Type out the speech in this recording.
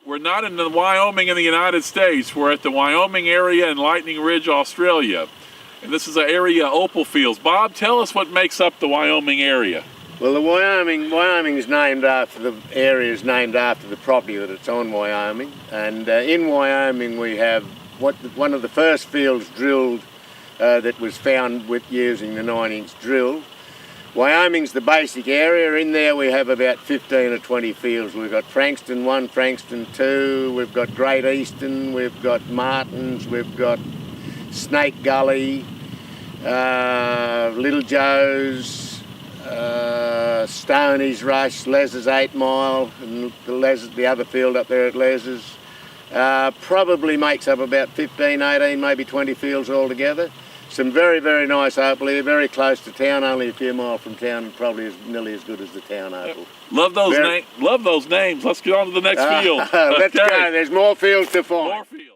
We're not in the Wyoming in the United States. We're at the Wyoming area in Lightning Ridge, Australia. And this is an area of opal fields. Bob, tell us what makes up the Wyoming area. Well, the Wyoming is named after the area is named after the property that it's on, Wyoming. And in Wyoming we have one of the first fields drilled that was found with using the 9-inch drill. Wyoming's the basic area. In there we have about 15 or 20 fields. We've got Frankston 1, Frankston 2, we've got Great Eastern, we've got Martins, we've got Snake Gully, Little Joe's, Stoney's Rush, Les's 8 Mile, and the other field up there at Les's. Probably makes up about 15, 18, maybe 20 fields altogether. Some very, very nice opal here, very close to town, only a few miles from town, and probably nearly as good as the town opal. Love those names. Let's get on to the next field. Let's go. There's more fields to find. More fields.